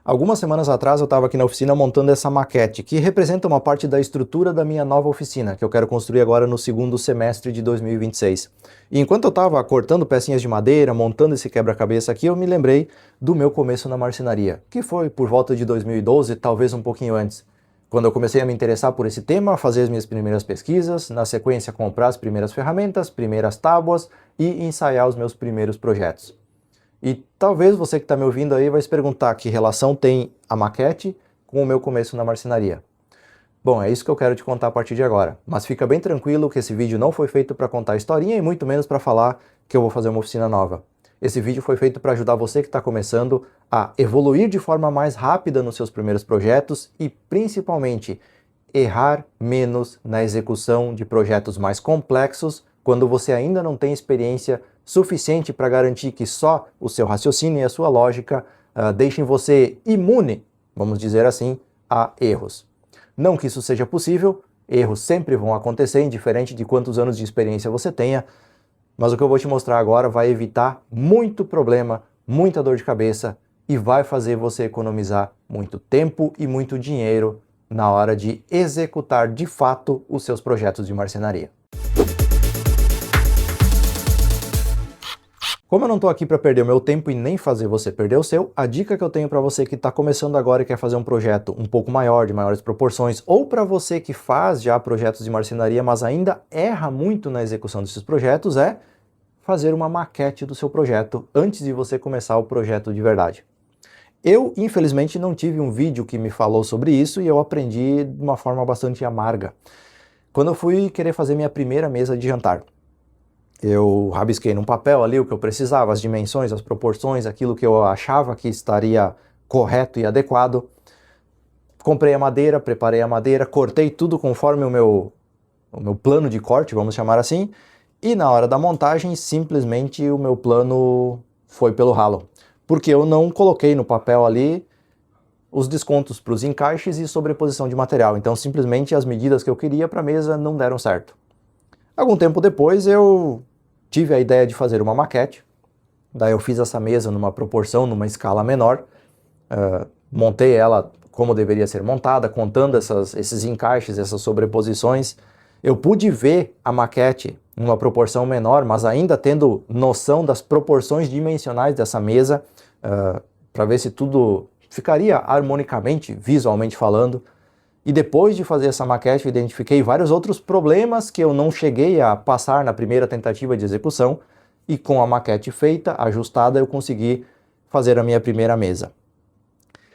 Algumas semanas atrás eu estava aqui na oficina montando essa maquete, que representa uma parte da estrutura da minha nova oficina, que eu quero construir agora no segundo semestre de 2026. E enquanto eu estava cortando pecinhas de madeira, montando esse quebra-cabeça aqui, eu me lembrei do meu começo na marcenaria, que foi por volta de 2012, talvez um pouquinho antes. Quando eu comecei a me interessar por esse tema, fazer as minhas primeiras pesquisas, na sequência comprar as primeiras ferramentas, primeiras tábuas e ensaiar os meus primeiros projetos. E talvez você que está me ouvindo aí vai se perguntar que relação tem a maquete com o meu começo na marcenaria. Bom, é isso que eu quero te contar a partir de agora. Mas fica bem tranquilo que esse vídeo não foi feito para contar historinha e muito menos para falar que eu vou fazer uma oficina nova. Esse vídeo foi feito para ajudar você que está começando a evoluir de forma mais rápida nos seus primeiros projetos e principalmente errar menos na execução de projetos mais complexos quando você ainda não tem experiência suficiente para garantir que só o seu raciocínio e a sua lógica deixem você imune, vamos dizer assim, a erros. Não que isso seja possível, erros sempre vão acontecer, indiferente de quantos anos de experiência você tenha, mas o que eu vou te mostrar agora vai evitar muito problema, muita dor de cabeça e vai fazer você economizar muito tempo e muito dinheiro na hora de executar de fato os seus projetos de marcenaria. Como eu não estou aqui para perder o meu tempo e nem fazer você perder o seu, a dica que eu tenho para você que está começando agora e quer fazer um projeto um pouco maior, de maiores proporções, ou para você que faz já projetos de marcenaria, mas ainda erra muito na execução desses projetos, é fazer uma maquete do seu projeto antes de você começar o projeto de verdade. Eu, infelizmente, não tive um vídeo que me falou sobre isso e eu aprendi de uma forma bastante amarga. Quando eu fui querer fazer minha primeira mesa de jantar, eu rabisquei num papel ali o que eu precisava, as dimensões, as proporções, aquilo que eu achava que estaria correto e adequado. Comprei a madeira, preparei a madeira, cortei tudo conforme o meu plano de corte, vamos chamar assim, e na hora da montagem, simplesmente o meu plano foi pelo ralo. Porque eu não coloquei no papel ali os descontos para os encaixes e sobreposição de material. Então, simplesmente as medidas que eu queria para a mesa não deram certo. Algum tempo depois, eu tive a ideia de fazer uma maquete. Daí eu fiz essa mesa numa proporção, numa escala menor. Montei ela como deveria ser montada, contando esses encaixes, essas sobreposições. Eu pude ver a maquete numa proporção menor, mas ainda tendo noção das proporções dimensionais dessa mesa, para ver se tudo ficaria harmonicamente, visualmente falando. E depois de fazer essa maquete, eu identifiquei vários outros problemas que eu não cheguei a passar na primeira tentativa de execução, e com a maquete feita, ajustada, eu consegui fazer a minha primeira mesa.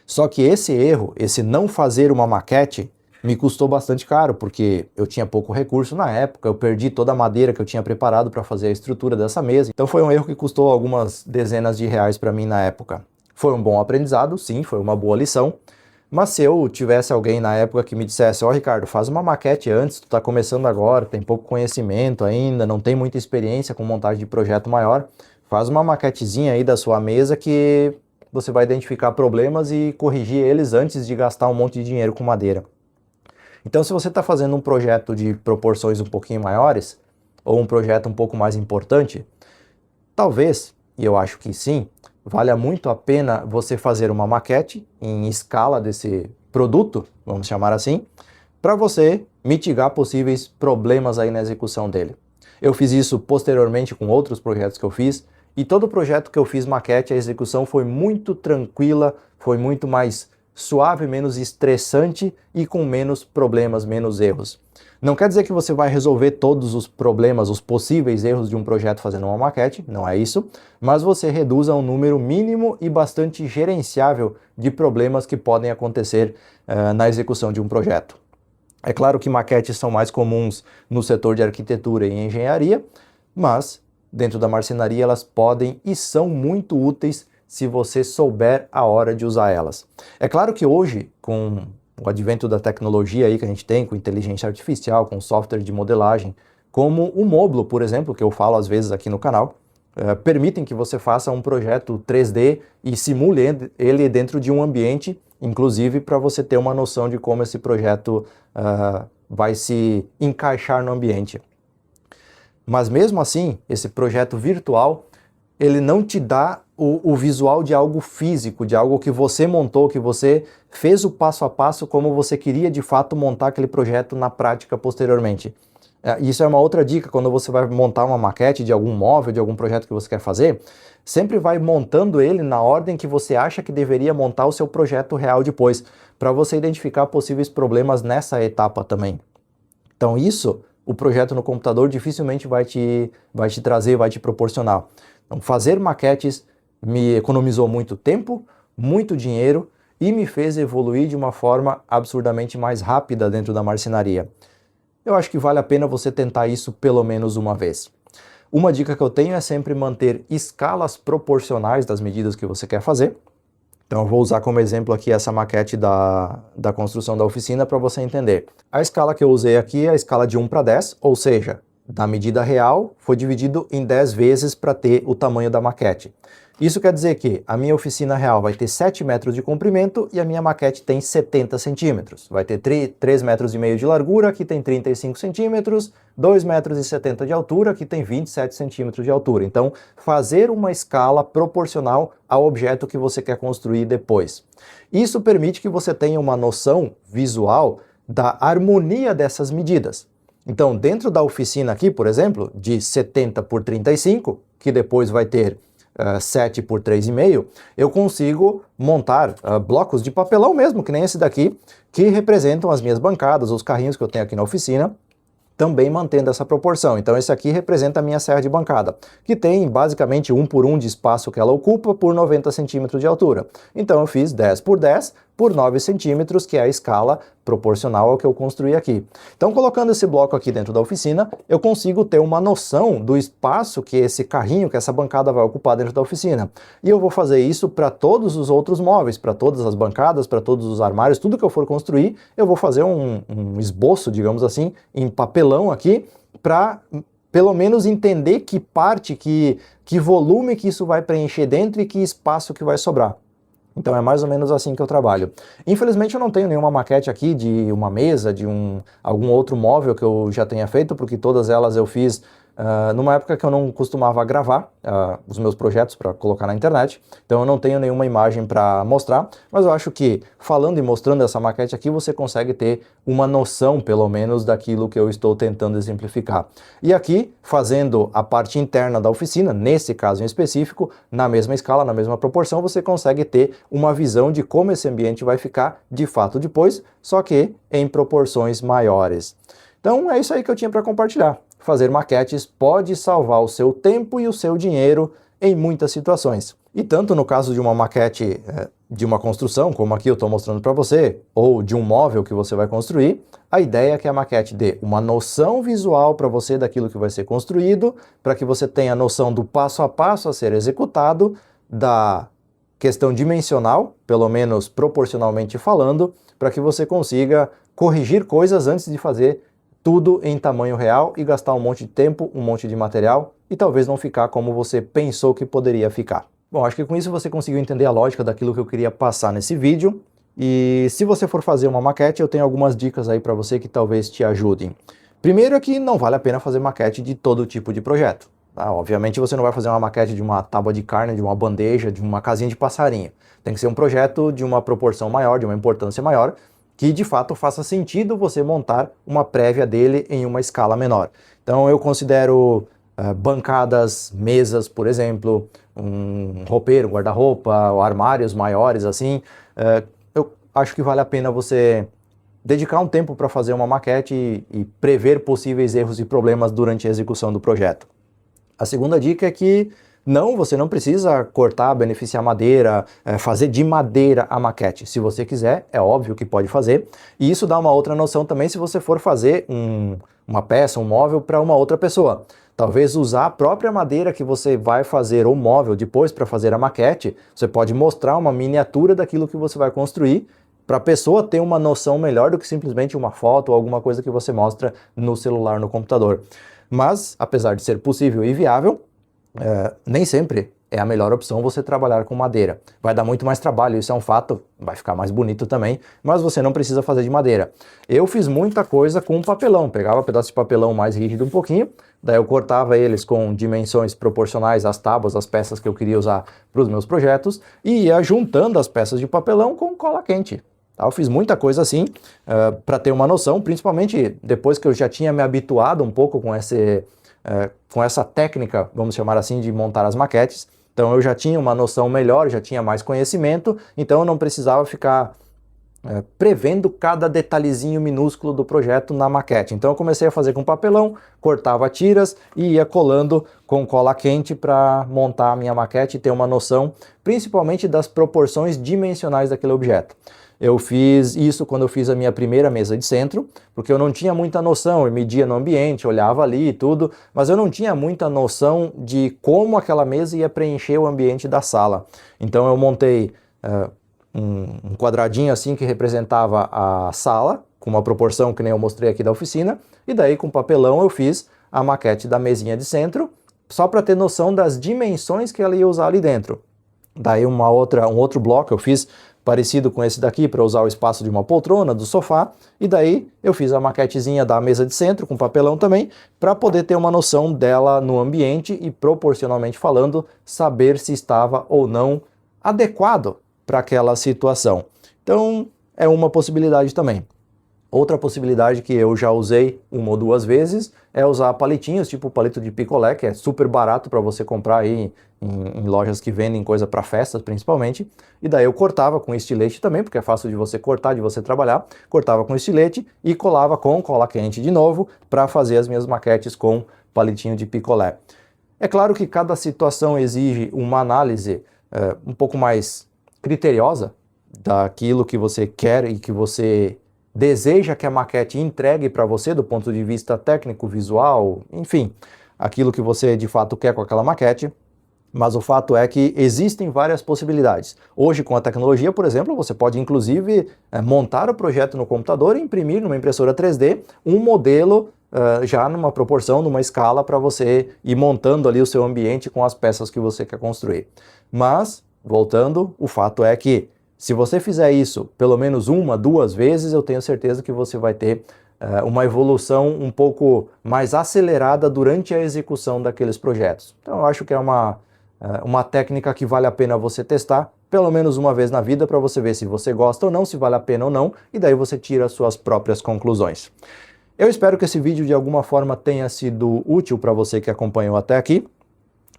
Só que esse erro, esse não fazer uma maquete, me custou bastante caro, porque eu tinha pouco recurso na época, eu perdi toda a madeira que eu tinha preparado para fazer a estrutura dessa mesa, então foi um erro que custou algumas dezenas de reais para mim na época. Foi um bom aprendizado, sim, foi uma boa lição, mas se eu tivesse alguém na época que me dissesse, ó, Ricardo, faz uma maquete antes, tu tá começando agora, tem pouco conhecimento ainda, não tem muita experiência com montagem de projeto maior, faz uma maquetezinha aí da sua mesa que você vai identificar problemas e corrigir eles antes de gastar um monte de dinheiro com madeira. Então, se você está fazendo um projeto de proporções um pouquinho maiores, ou um projeto um pouco mais importante, talvez, e eu acho que sim, valha muito a pena você fazer uma maquete em escala desse produto, vamos chamar assim, para você mitigar possíveis problemas aí na execução dele. Eu fiz isso posteriormente com outros projetos que eu fiz, e todo projeto que eu fiz maquete, a execução foi muito tranquila, foi muito mais suave, menos estressante e com menos problemas, menos erros. Não quer dizer que você vai resolver todos os problemas, os possíveis erros de um projeto fazendo uma maquete, não é isso, mas você reduz a um número mínimo e bastante gerenciável de problemas que podem acontecer na execução de um projeto. É claro que maquetes são mais comuns no setor de arquitetura e engenharia, mas dentro da marcenaria elas podem e são muito úteis se você souber a hora de usar elas. É claro que hoje, com o advento da tecnologia aí que a gente tem, com inteligência artificial, com software de modelagem, como o Moblo, por exemplo, que eu falo às vezes aqui no canal, permitem que você faça um projeto 3D e simule ele dentro de um ambiente, inclusive para você ter uma noção de como esse projeto vai se encaixar no ambiente. Mas mesmo assim, esse projeto virtual, ele não te dá o visual de algo físico, de algo que você montou, que você fez o passo a passo como você queria de fato montar aquele projeto na prática posteriormente. Isso é uma outra dica, quando você vai montar uma maquete de algum móvel, de algum projeto que você quer fazer, sempre vai montando ele na ordem que você acha que deveria montar o seu projeto real depois, para você identificar possíveis problemas nessa etapa também. Então isso, o projeto no computador dificilmente vai te trazer, vai te proporcionar. Então fazer maquetes me economizou muito tempo, muito dinheiro e me fez evoluir de uma forma absurdamente mais rápida dentro da marcenaria. Eu acho que vale a pena você tentar isso pelo menos uma vez. Uma dica que eu tenho é sempre manter escalas proporcionais das medidas que você quer fazer. Então eu vou usar como exemplo aqui essa maquete da construção da oficina para você entender. A escala que eu usei aqui é a escala de 1 para 10, ou seja, da medida real foi dividido em 10 vezes para ter o tamanho da maquete. Isso quer dizer que a minha oficina real vai ter 7 metros de comprimento e a minha maquete tem 70 centímetros. Vai ter 3,5 metros de largura, aqui tem 35 centímetros, 2,70 metros de altura, aqui tem 27 centímetros de altura. Então, fazer uma escala proporcional ao objeto que você quer construir depois. Isso permite que você tenha uma noção visual da harmonia dessas medidas. Então, dentro da oficina aqui, por exemplo, de 70 por 35, que depois vai ter 7 por 3,5, eu consigo montar blocos de papelão mesmo, que nem esse daqui, que representam as minhas bancadas, os carrinhos que eu tenho aqui na oficina, também mantendo essa proporção. Então esse aqui representa a minha serra de bancada, que tem basicamente 1 por 1 de espaço que ela ocupa por 90 centímetros de altura. Então eu fiz 10 por 10 por 9 centímetros, que é a escala proporcional ao que eu construí aqui. Então colocando esse bloco aqui dentro da oficina, eu consigo ter uma noção do espaço que esse carrinho, que essa bancada vai ocupar dentro da oficina. E eu vou fazer isso para todos os outros móveis, para todas as bancadas, para todos os armários, tudo que eu for construir, eu vou fazer um esboço, digamos assim, em papelão aqui, para pelo menos entender que parte, que volume que isso vai preencher dentro e que espaço que vai sobrar. Então é mais ou menos assim que eu trabalho. Infelizmente eu não tenho nenhuma maquete aqui de uma mesa, de algum outro móvel que eu já tenha feito, porque todas elas eu fiz numa época que eu não costumava gravar os meus projetos para colocar na internet, então eu não tenho nenhuma imagem para mostrar, mas eu acho que falando e mostrando essa maquete aqui, você consegue ter uma noção, pelo menos, daquilo que eu estou tentando exemplificar. E aqui, fazendo a parte interna da oficina, nesse caso em específico, na mesma escala, na mesma proporção, você consegue ter uma visão de como esse ambiente vai ficar de fato depois, só que em proporções maiores. Então é isso aí que eu tinha para compartilhar. Fazer maquetes pode salvar o seu tempo e o seu dinheiro em muitas situações. E tanto no caso de uma maquete de uma construção, como aqui eu estou mostrando para você, ou de um móvel que você vai construir, a ideia é que a maquete dê uma noção visual para você daquilo que vai ser construído, para que você tenha noção do passo a passo a ser executado, da questão dimensional, pelo menos proporcionalmente falando, para que você consiga corrigir coisas antes de fazer tudo em tamanho real e gastar um monte de tempo, um monte de material e talvez não ficar como você pensou que poderia ficar. Bom, acho que com isso você conseguiu entender a lógica daquilo que eu queria passar nesse vídeo. E se você for fazer uma maquete, eu tenho algumas dicas aí para você que talvez te ajudem. Primeiro é que não vale a pena fazer maquete de todo tipo de projeto. Tá? Obviamente você não vai fazer uma maquete de uma tábua de carne, de uma bandeja, de uma casinha de passarinho. Tem que ser um projeto de uma proporção maior, de uma importância maior, que de fato faça sentido você montar uma prévia dele em uma escala menor. Então eu considero bancadas, mesas, por exemplo, um roupeiro, guarda-roupa, armários maiores assim. Eu acho que vale a pena você dedicar um tempo para fazer uma maquete e prever possíveis erros e problemas durante a execução do projeto. A segunda dica é que você não precisa cortar, beneficiar madeira, fazer de madeira a maquete. Se você quiser, é óbvio que pode fazer. E isso dá uma outra noção também se você for fazer uma peça, um móvel para uma outra pessoa. Talvez usar a própria madeira que você vai fazer o móvel depois para fazer a maquete, você pode mostrar uma miniatura daquilo que você vai construir para a pessoa ter uma noção melhor do que simplesmente uma foto ou alguma coisa que você mostra no celular, no computador. Mas, apesar de ser possível e viável, nem sempre é a melhor opção você trabalhar com madeira. Vai dar muito mais trabalho, isso é um fato, vai ficar mais bonito também, mas você não precisa fazer de madeira. Eu fiz muita coisa com papelão, pegava pedaço de papelão mais rígido um pouquinho, daí eu cortava eles com dimensões proporcionais às tábuas, às peças que eu queria usar para os meus projetos, e ia juntando as peças de papelão com cola quente. Eu fiz muita coisa assim, para ter uma noção, principalmente depois que eu já tinha me habituado um pouco com essa técnica, vamos chamar assim, de montar as maquetes. Então eu já tinha uma noção melhor, já tinha mais conhecimento, então eu não precisava ficar prevendo cada detalhezinho minúsculo do projeto na maquete. Então eu comecei a fazer com papelão, cortava tiras e ia colando com cola quente para montar a minha maquete e ter uma noção, principalmente das proporções dimensionais daquele objeto. Eu fiz isso quando eu fiz a minha primeira mesa de centro, porque eu não tinha muita noção, eu media no ambiente, olhava ali e tudo, mas eu não tinha muita noção de como aquela mesa ia preencher o ambiente da sala. Então eu montei um quadradinho assim que representava a sala, com uma proporção que nem eu mostrei aqui da oficina, e daí com papelão eu fiz a maquete da mesinha de centro, só para ter noção das dimensões que ela ia usar ali dentro. Daí um outro bloco eu fiz parecido com esse daqui para usar o espaço de uma poltrona, do sofá, e daí eu fiz a maquetezinha da mesa de centro com papelão também, para poder ter uma noção dela no ambiente e proporcionalmente falando, saber se estava ou não adequado para aquela situação. Então é uma possibilidade também. Outra possibilidade que eu já usei uma ou duas vezes é usar palitinhos, tipo o palito de picolé, que é super barato para você comprar aí em lojas que vendem coisa para festas principalmente, e daí eu cortava com estilete também, porque é fácil de você cortar, de você trabalhar, cortava com estilete e colava com cola quente de novo para fazer as minhas maquetes com palitinho de picolé. É claro que cada situação exige uma análise um pouco mais criteriosa daquilo que você quer e que você deseja que a maquete entregue para você do ponto de vista técnico, visual, enfim, aquilo que você de fato quer com aquela maquete, mas o fato é que existem várias possibilidades. Hoje, com a tecnologia, por exemplo, você pode inclusive montar o projeto no computador e imprimir numa impressora 3D um modelo já numa proporção, numa escala para você ir montando ali o seu ambiente com as peças que você quer construir. Mas, voltando, o fato é que se você fizer isso pelo menos uma, duas vezes, eu tenho certeza que você vai ter uma evolução um pouco mais acelerada durante a execução daqueles projetos. Então eu acho que é uma técnica que vale a pena você testar pelo menos uma vez na vida para você ver se você gosta ou não, se vale a pena ou não, e daí você tira as suas próprias conclusões. Eu espero que esse vídeo de alguma forma tenha sido útil para você que acompanhou até aqui.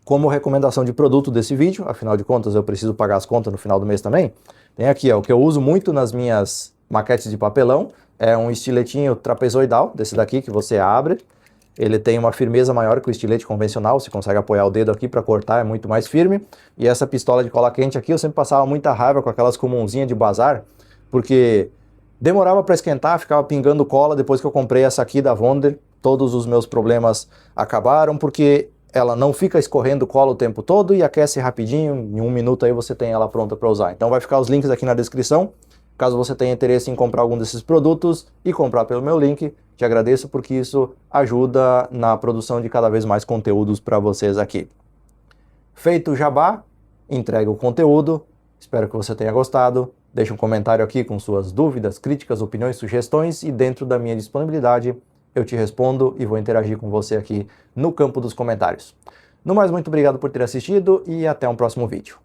Como recomendação de produto desse vídeo, afinal de contas eu preciso pagar as contas no final do mês também, tem aqui o que eu uso muito nas minhas maquetes de papelão, é um estiletinho trapezoidal, desse daqui que você abre, ele tem uma firmeza maior que o estilete convencional, você consegue apoiar o dedo aqui para cortar, é muito mais firme, e essa pistola de cola quente aqui eu sempre passava muita raiva com aquelas comunzinhas de bazar, porque demorava para esquentar, ficava pingando cola. Depois que eu comprei essa aqui da Wonder, todos os meus problemas acabaram, porque ela não fica escorrendo cola o tempo todo e aquece rapidinho, em 1 minuto aí você tem ela pronta para usar. Então vai ficar os links aqui na descrição, caso você tenha interesse em comprar algum desses produtos e comprar pelo meu link, te agradeço porque isso ajuda na produção de cada vez mais conteúdos para vocês aqui. Feito o jabá, entrega o conteúdo, espero que você tenha gostado, deixe um comentário aqui com suas dúvidas, críticas, opiniões, sugestões e dentro da minha disponibilidade eu te respondo e vou interagir com você aqui no campo dos comentários. No mais, muito obrigado por ter assistido e até um próximo vídeo.